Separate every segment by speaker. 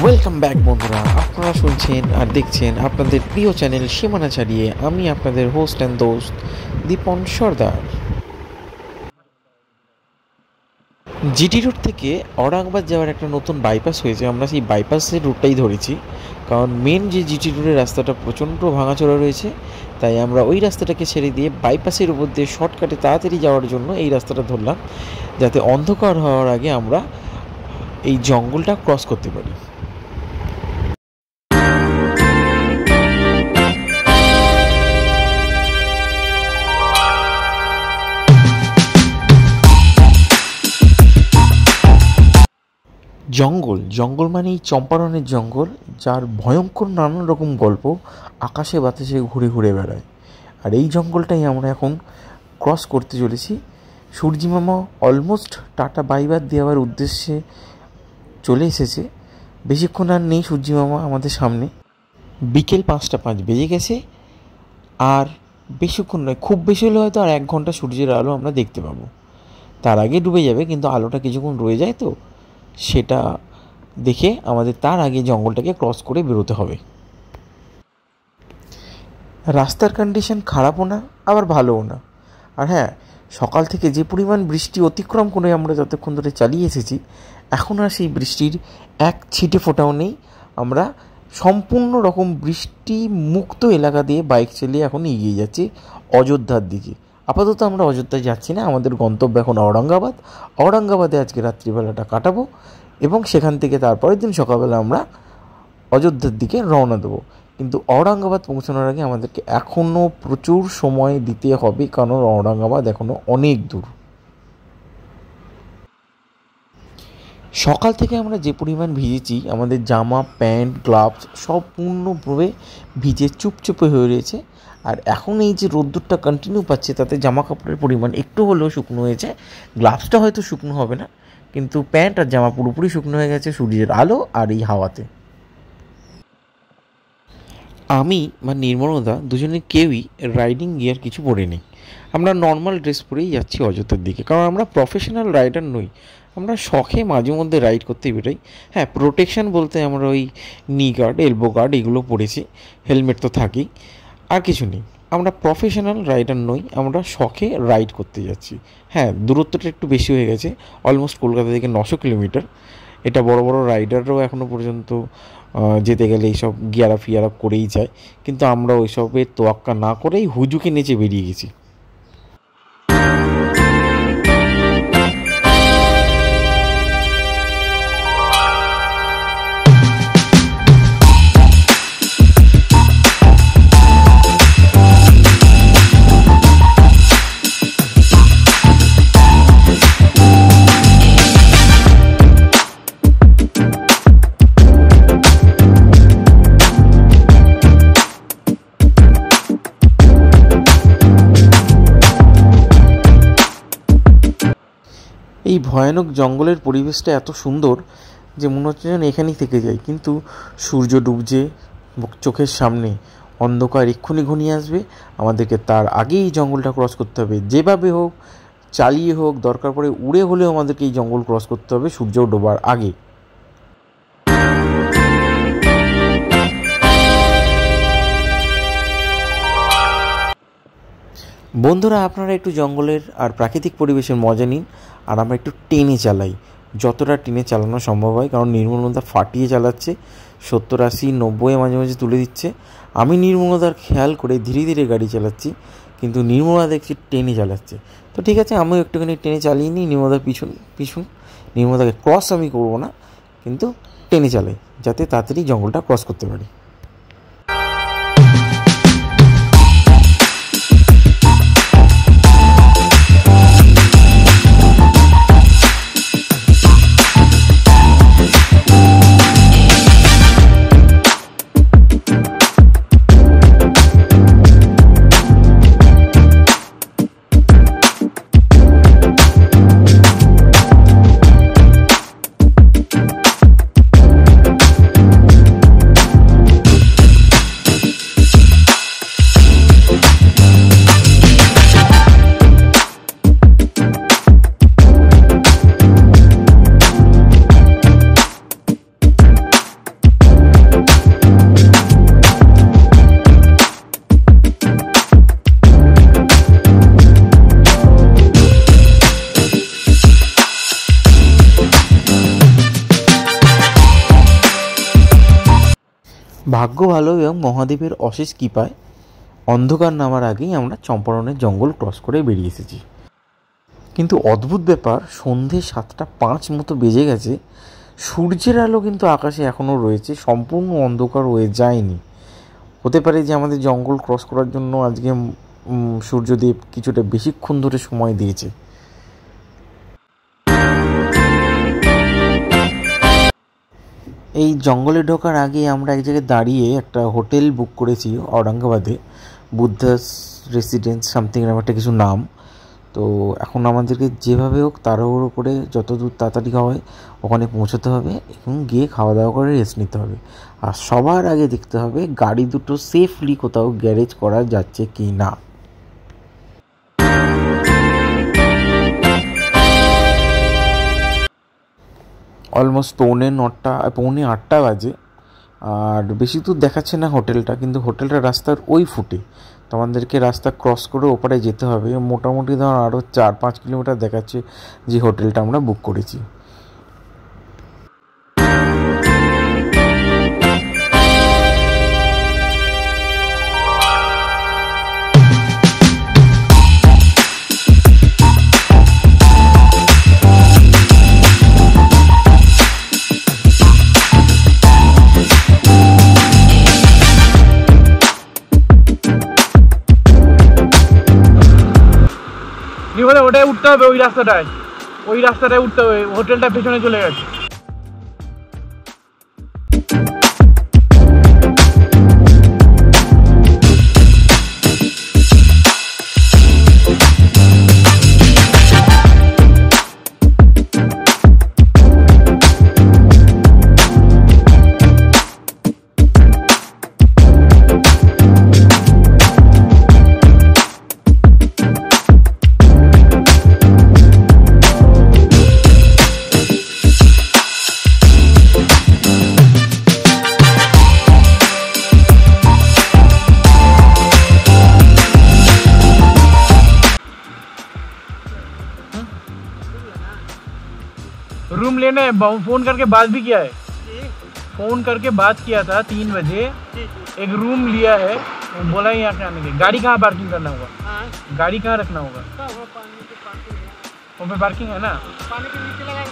Speaker 1: Welcome back বন্ধুরা, আপনারা শুনছেন আর দেখছেন আপনাদের প্রিয় চ্যানেল সীমানা ছাড়িয়ে। আমি আপনাদের হোস্ট অ্যান্ড দোস্ত দীপন সর্দার। জিটি রোড থেকে ঔরঙ্গাবাদ যাওয়ার একটা নতুন বাইপাস হয়েছে, আমরা সেই বাইপাসের রুটটাই ধরেছি, কারণ মেন যে জিটি রোডের রাস্তাটা প্রচণ্ড ভাঙাচোরা রয়েছে, তাই আমরা ওই রাস্তাটাকে ছেড়ে দিয়ে বাইপাসের উপর দিয়ে শর্টকাটে তাড়াতাড়ি যাওয়ার জন্য এই রাস্তাটা ধরলাম, যাতে অন্ধকার হওয়ার আগে আমরা এই জঙ্গলটা ক্রস করতে পারি। জঙ্গল মানেই চম্পারণের জঙ্গল, যার ভয়ঙ্কর নানান রকম গল্প আকাশে বাতাসে ঘুরে ঘুরে বেড়ায়। আর এই জঙ্গলটাই আমরা এখন ক্রস করতে চলেছি। সূর্যি মামা অলমোস্ট টাটা বাইবার দেওয়ার উদ্দেশ্যে চলে এসেছে। বেশিক্ষণ আর নেই সূর্যি মামা আমাদের সামনে। বিকেল 5:05 বেজে গেছে, আর বেশিক্ষণ নয়, খুব বেশি হলে হয়তো আর 1 ঘন্টা সূর্যের আলো আমরা দেখতে পাবো। তার আগে ডুবে যাবে, কিন্তু আলোটা কিছুক্ষণ রয়ে যায়, তো সেটা দেখে আমাদের তার আগে জঙ্গলটাকে ক্রস করে বেরোতে হবে। রাস্তার কন্ডিশন খারাপও না, আবার ভালোও না। আর হ্যাঁ, সকাল থেকে যে পরিমাণ বৃষ্টি অতিক্রম করে আমরা যতক্ষণ ধরে চালিয়ে এসেছি, এখন আর সেই বৃষ্টির এক ছিটে ফোঁটাও নেই। আমরা সম্পূর্ণ রকম বৃষ্টি মুক্ত এলাকা দিয়ে বাইক চালিয়ে এখন এগিয়ে যাচ্ছি অযোধ্যার দিকে। আপাতত আমরা অযোধ্যায় যাচ্ছি না, আমাদের গন্তব্য এখন ঔরঙ্গাবাদে আজকে রাত্রিবেলাটা কাটাবো, এবং সেখান থেকে তারপরের দিন সকালবেলা আমরা অযোধ্যার দিকে রওনা দেবো। কিন্তু ঔরঙ্গাবাদ পৌঁছানোর আগে আমাদেরকে এখনও প্রচুর সময় দিতে হবে, কারণ ঔরঙ্গাবাদ এখনও অনেক দূর। সকাল থেকে আমরা যে পরিমাণ ভিজেছি, আমাদের জামা প্যান্ট গ্লাভস সব পূর্ণভাবে ভিজে চুপচুপে হয়ে রয়েছে। আর এখন এই যে রোদ্দুরটা কন্টিনিউ পাচ্ছে, তাতে জামা কাপড়ের পরিমাণ একটু হলেও শুকনো হয়েছে। গ্লাভসটা হয়তো শুকনো হবে না, কিন্তু প্যান্ট আর জামা পুরোপুরি শুকনো হয়ে গেছে সূর্যের আলো আর এই হাওয়াতে। আমি বা নির্মলদা দুজনে কেউই রাইডিং গিয়ার কিছু পরে নেই। আমরা নর্মাল ড্রেস পরেই যাচ্ছি অযোধ্যার দিকে, কারণ আমরা প্রফেশনাল রাইডার নই। আমরা শখে মাঝে মধ্যে রাইড করতে বেরোই। হ্যাঁ, প্রোটেকশান বলতে আমরা ওই নি গার্ড, এলবো গার্ড এগুলো পরেছি, হেলমেট তো থাকেই, আর কিছু নেই। আমরা প্রফেশনাল রাইডার নই, আমরা শখে রাইড করতে যাচ্ছি। হ্যাঁ, দূরত্বটা একটু বেশি হয়ে গেছে, অলমোস্ট কলকাতা থেকে 900 কিলোমিটার। এটা বড় বড় রাইডাররাও এখনও পর্যন্ত যেতে গেলে এইসব গিয়ার আপ করেই যায়, কিন্তু আমরা ওইসবের তোয়াক্কা না করেই হুজুকে নেচে বেরিয়ে গেছি। এই ভয়ানক জঙ্গলের পরিবেশটা এত সুন্দর যে মনে হচ্ছে যেন এখানেই থেকে যাই, কিন্তু সূর্য ডুবছে চোখের সামনে, অন্ধকার এক্ষুনি ঘনিয়ে আসবে। আমাদেরকে তার আগেই এই জঙ্গলটা ক্রস করতে হবে, যেভাবে হোক, চালিয়ে হোক, দরকার পড়ে উড়ে হলেও আমাদেরকে এই জঙ্গল ক্রস করতে হবে সূর্য ডোবার আগে। বন্ধুরা, আপনারা একটু জঙ্গলের আর প্রাকৃতিক পরিবেশের মজা নিন, আর আমরা একটু টেনে চালাই, যতটা টেনে চালানো সম্ভব হয়, কারণ নির্মলতা ফাটিয়ে চালাচ্ছে, 70, 80, 90 মাঝে মাঝে তুলে দিচ্ছে। আমি নির্মলতার খেয়াল করে ধীরে ধীরে গাড়ি চালাচ্ছি, কিন্তু নির্মলা দেখছি টেনে চালাচ্ছে। তো ঠিক আছে, আমিও একটুখানি টেনে চালিয়ে নিই নির্মলার পিছন। নির্মলাকে ক্রস আমি করবো না, কিন্তু টেনে চালাই, যাতে তাড়াতাড়ি জঙ্গলটা ক্রস করতে পারি। ভাগ্য ভালো এবং মহাদেবের অশেষ কৃপায় অন্ধকার নামার আগেই আমরা চম্পারণের জঙ্গল ক্রস করে বেরিয়ে এসেছি। কিন্তু অদ্ভুত ব্যাপার, সন্ধে 7:05 মতো বেজে গেছে, সূর্যের আলো কিন্তু আকাশে এখনও রয়েছে, সম্পূর্ণ অন্ধকার হয়ে যায়নি। হতে পারে যে আমাদের জঙ্গল ক্রস করার জন্য আজকে সূর্যদেব কিছুটা বেশিক্ষণ ধরে সময় দিয়েছে। এই জঙ্গলে ঢোকার আগে আমরা এক জায়গায় দাঁড়িয়ে একটা হোটেল বুক করেছি ঔরঙ্গাবাদে, বুদ্ধাস রেসিডেন্স সামথিং এরকম একটা কিছু নাম। তো এখন আমাদেরকে যেভাবে হোক তাড়াহুড়ো করে যত দূর তাড়াতাড়ি হয় ওখানে পৌঁছতে হবে এবং গিয়ে খাওয়া দাওয়া করে রেস্ট নিতে হবে। আর সবার আগে দেখতে হবে গাড়ি দুটো সেফলি কোথাও গ্যারেজ করা যাচ্ছে কি না। অলমোস্ট পৌনে 8টা বাজে, আর বেশি দূর দেখাচ্ছে না হোটেলটা, কিন্তু হোটেলটা রাস্তার ওই ফুটে। তো আমাদেরকে রাস্তা ক্রস করে ওপারে যেতে হবে, মোটামুটি ধর আরও 4-5 কিলোমিটার দেখাচ্ছে যে হোটেলটা আমরা বুক করেছি।
Speaker 2: ওটাই উঠতে হবে, ওই রাস্তাটায় উঠতে হবে, হোটেলটা পেছনে চলে গেছে। रूम लेने फोन करके बात भी किया है, फोन करके बात किया था 3 बजे, एक रूम लिया है, बोला है यहाँ आने के। गाड़ी कहाँ पार्किंग करना होगा? गाड़ी कहाँ रखना होगा? वहाँ पे पार्किंग है ना? पानी के नीचे लगा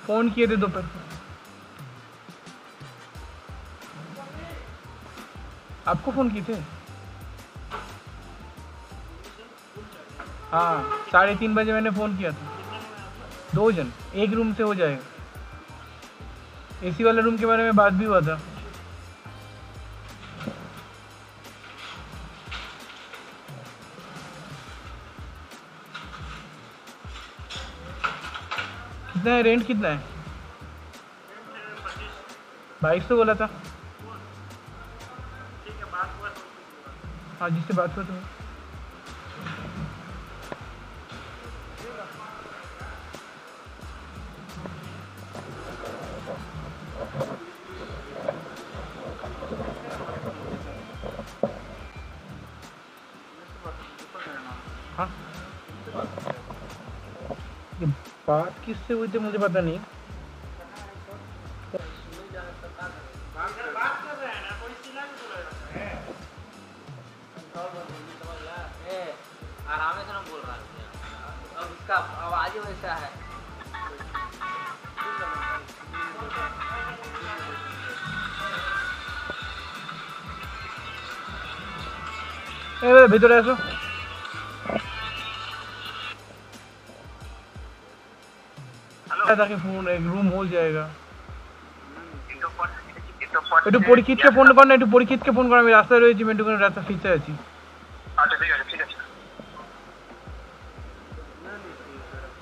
Speaker 2: फोन किए थे दोपहर को। आपको फोन किए थे? हाँ, 3:30 बजे मैंने फोन किया था। 2 जन, एक रूम से हो जाएगा। एसी वाले रूम के बारे में बात भी हुआ था। कितना है रेंट? कितना है? 2200 बोला था। हाँ, जिससे बात हुआ तो हाँ, बात किससे हुई थी मुझे पता नहीं।
Speaker 3: आराम से ना बोल रहा है, अब इसका आवाज ही वैसा है।
Speaker 2: भीतर ऐसा ताकि फोन एक रूम हो जाएगा। একটু পরীক্ষিতকে ফোন কর না, একটু পরীক্ষিতকে ফোন কর। আমি রাস্তায় রয়েছি, মেন্টু করে রাস্তা ফিরতে আছি।
Speaker 4: আচ্ছা ঠিক আছে, ঠিক আছে।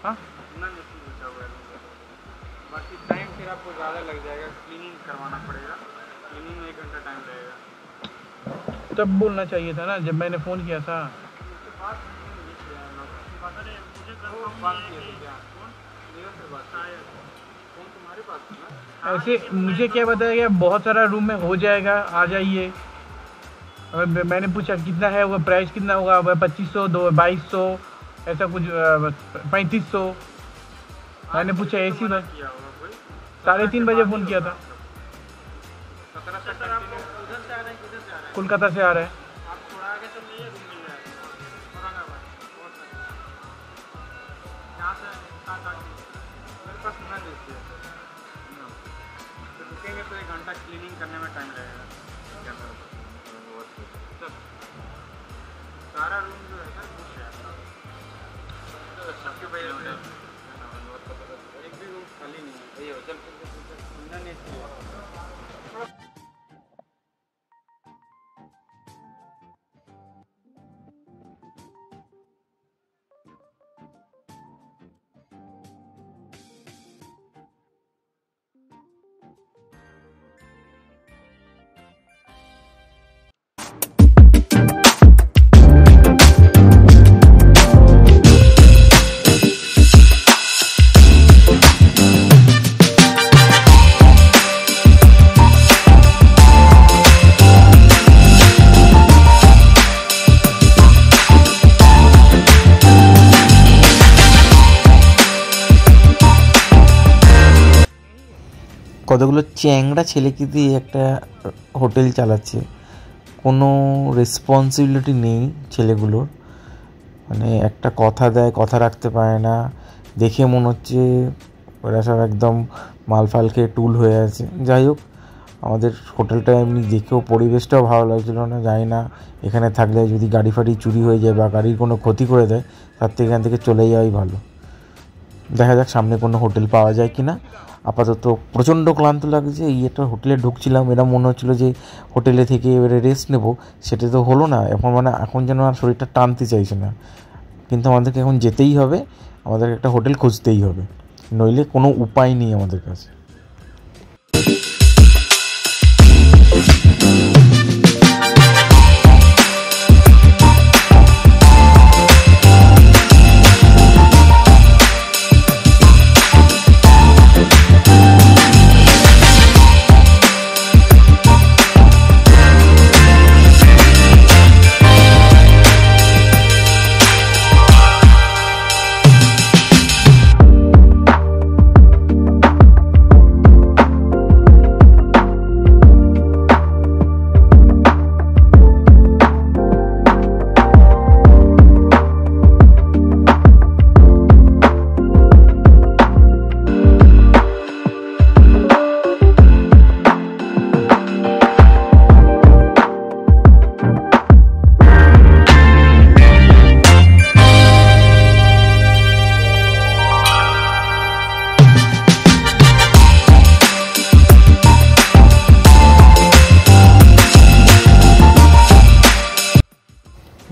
Speaker 2: हाँ,
Speaker 4: बाकी टाइम फिर आपको ज़्यादा लग जाएगा, क्लीनिंग करवाना पड़ेगा, क्लीनिंग में 1 घंटा टाइम लगेगा।
Speaker 2: तब बोलना चाहिए था ना जब मैंने फ़ोन किया था। ऐसे मुझे क्या बताया गया, बहुत सारा रूम में हो जाएगा, आ जाइए। मैंने पूछा कितना है वो, प्राइस कितना होगा, 2500, 2200 ऐसा कुछ, 3500। मैंने पूछा AC बस 3:30 बजे फ़ोन किया था। कोलकाता से आ रहे हैं।
Speaker 4: रुकेंगे तो 1 घंटा क्लीनिंग करने में टाइम लगेगा। सारा रूम जो है सर खुश है, सबके भाई एक भी रूम खाली नहीं है। ये होटल नहीं
Speaker 1: কতগুলো চ্যাংড়া ছেলেকে দিয়ে একটা হোটেল চালাচ্ছে, কোনো রেসপন্সিবিলিটি নেই ছেলেগুলোর। মানে একটা কথা দেয়, কথা রাখতে পারে না, দেখে মনে হচ্ছে ওরা সব একদম মালফাল খেয়ে টুল হয়ে আছে। যাই হোক, আমাদের হোটেলটা এমনি দেখেও পরিবেশটাও ভালো লাগছিল না। জানি না এখানে থাকলে যদি গাড়ি ফাড়ি চুরি হয়ে যায় বা গাড়ির কোনো ক্ষতি করে দেয়, তার থেকে এখান থেকে চলে যাওয়াই ভালো। দেখা যাক সামনে কোনো হোটেল পাওয়া যায় কি না। আপাতত প্রচণ্ড ক্লান্ত লাগছে। এই একটা হোটেলে ঢুকছিলাম, এরা মনে হচ্ছিলো যে হোটেলে থেকে এবারে রেস্ট নেব, সেটা তো হলো না। এখন যেন আর শরীরটা টানতে চাইছে না। কিন্তু আমাদেরকে এখন যেতেই হবে, আমাদেরকে একটা হোটেল খুঁজতেই হবে, নইলে কোনো উপায় নেই আমাদের কাছে।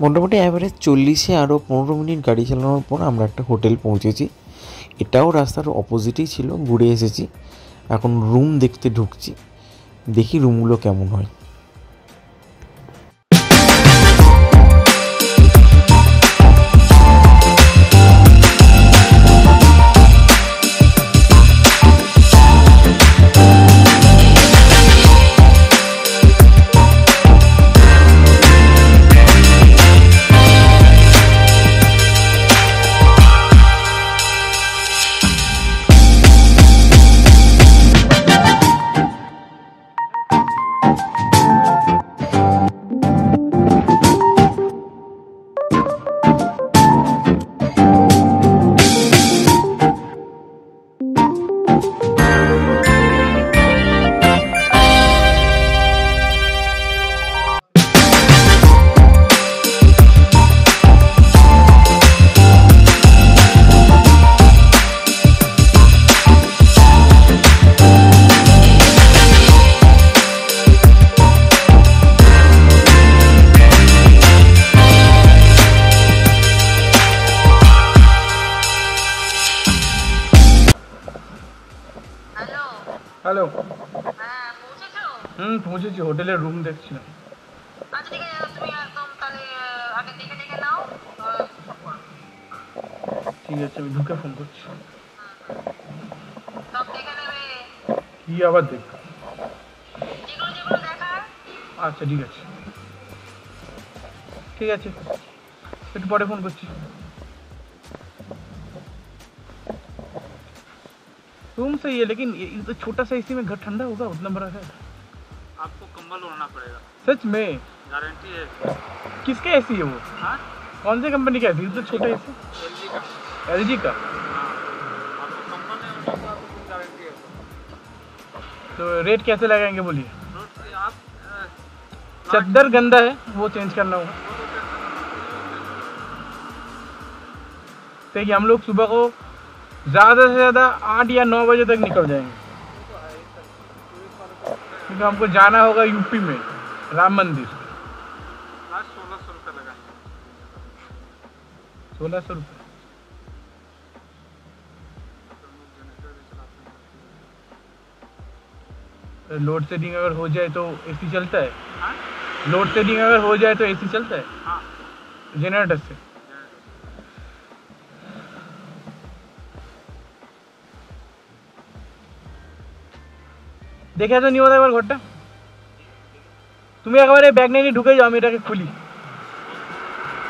Speaker 1: মোটামুটি অ্যাভারেজ 40-এ আরও 15 মিনিট গাড়ি চালানোর পর আমরা একটা হোটেল পৌঁছেছি। এটাও রাস্তার অপোজিটেই ছিল, ঘুরে এসেছি। এখন রুম দেখতে ঢুকছি, দেখি রুমগুলো কেমন হয়।
Speaker 2: হ্যালো, পৌঁছেছি, হোটেলের রুম দেখছিলাম।
Speaker 5: আচ্ছা ঠিক আছে,
Speaker 2: ঠিক আছে আমি ঢুকে ফোন করছি কি আবার দেখ আচ্ছা ঠিক আছে ঠিক আছে একটু পরে ফোন করছি रूम सही है लेकिन ये तो छोटा सा इसी में घर ठंडा होगा उतना बड़ा है
Speaker 4: आपको कंबल ओढ़ना पड़ेगा
Speaker 2: सच में
Speaker 4: गारंटी है
Speaker 2: किसका एसी है वो
Speaker 4: हाँ
Speaker 2: कौन सी कंपनी का एसी तो छोटा एसी
Speaker 4: एलजी का
Speaker 2: एलजी का
Speaker 4: आपको कंबल नहीं ओढ़ना तो आपको गारंटी है
Speaker 2: तो रेट कैसे लगाएंगे बोलिए
Speaker 4: रोड से आप
Speaker 2: चद्दर गंदा है वो चेंज करना होगा देखिए हम लोग सुबह को ज़्यादा से ज़्यादा 8 या 9 बजे तक निकल जाएंगे क्योंकि हमको जाना होगा यूपी में राम मंदिर
Speaker 4: आज 1600 रुपये लगाएंगे
Speaker 2: 1600 रुपये लोड शेडिंग अगर हो जाए तो एसी चलता है
Speaker 4: हाँ
Speaker 2: लोड शेडिंग अगर हो जाए तो एसी चलता है
Speaker 4: हाँ
Speaker 2: जनरेटर से দেখে তো নিও একবার ঘরটা তুমি একবারে ব্যাগ নিয়ে ঢুকে যাও আমি এটাকে খুলি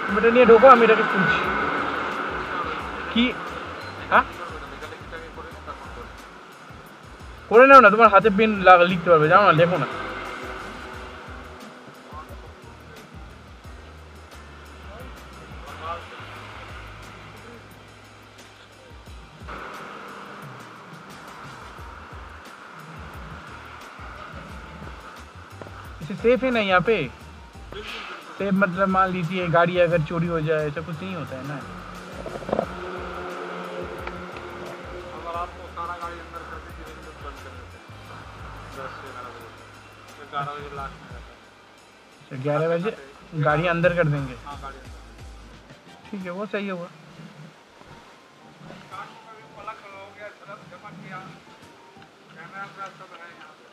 Speaker 2: তুমি এটা নিয়ে ঢোকো আমি এটাকে খুলছি কি হ্যাঁ করে নাও না তোমার হাতে পেন লিখতে পারবে জানো না লেখো না सेफ है ना यहाँ पे सेफ मतलब मान लीजिए गाड़ी अगर चोरी हो जाए ऐसा कुछ नहीं होता है ना
Speaker 4: अगर आपको सारा गाड़ी अंदर कर दीजिए तो बंद कर देते हैं 10 से 11 बजे लास्ट में रहता है
Speaker 2: 11 बजे गाड़ी अंदर कर देंगे
Speaker 4: हाँ गाड़ी अंदर
Speaker 2: ठीक है वो सही होगा
Speaker 4: पलक हो गया सब जमा किया कैमरा वैमरा सब है यहाँ पे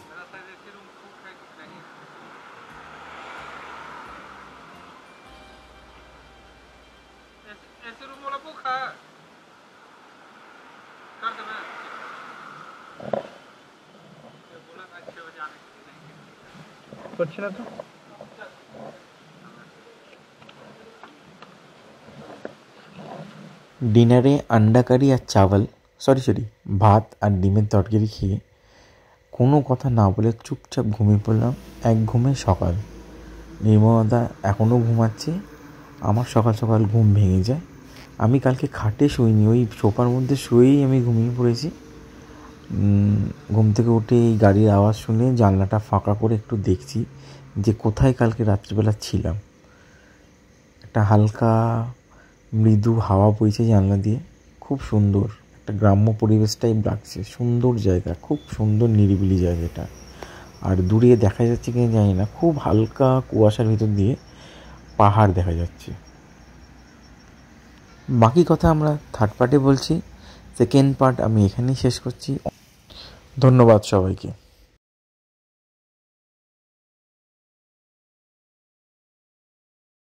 Speaker 4: मेरा शायद एसी रूम बुक है कि नहीं एसी रूम वाला बुक है कर देना बोला था 6 बजे आने के लिए नहीं
Speaker 2: कुछ ना तो
Speaker 1: ডিনারে আন্ডা কারি আর চাওয়াল সরি ভাত আর ডিমের তরকারি খেয়ে কোনো কথা না বলে চুপচাপ ঘুমিয়ে পড়লাম এক ঘুমে সকাল নির্মলদা এখনও ঘুমাচ্ছে আমার সকাল সকাল ঘুম ভেঙে যায় আমি কালকে খাটে শুইনি ওই সোফার মধ্যে শুয়েই আমি ঘুমিয়ে পড়েছি ঘুম থেকে উঠে এই গাড়ির আওয়াজ শুনে জানলাটা ফাঁকা করে একটু দেখছি যে কোথায় কালকে রাত্রিবেলা ছিলাম একটা হালকা মৃদু হাওয়া বইছে জানলা দিয়ে খুব সুন্দর একটা গ্রাম্য পরিবেশ টাইপ লাগছে সুন্দর জায়গা খুব সুন্দর নিরিবিলি জায়গাটা আর দূরে দেখা যাচ্ছে কিনা জানি না খুব হালকা কুয়াশার ভিতর দিয়ে পাহাড় দেখা যাচ্ছে বাকি কথা আমরা থার্ড পার্টে বলছি সেকেন্ড পার্ট আমি এখানেই শেষ করছি ধন্যবাদ সবাইকে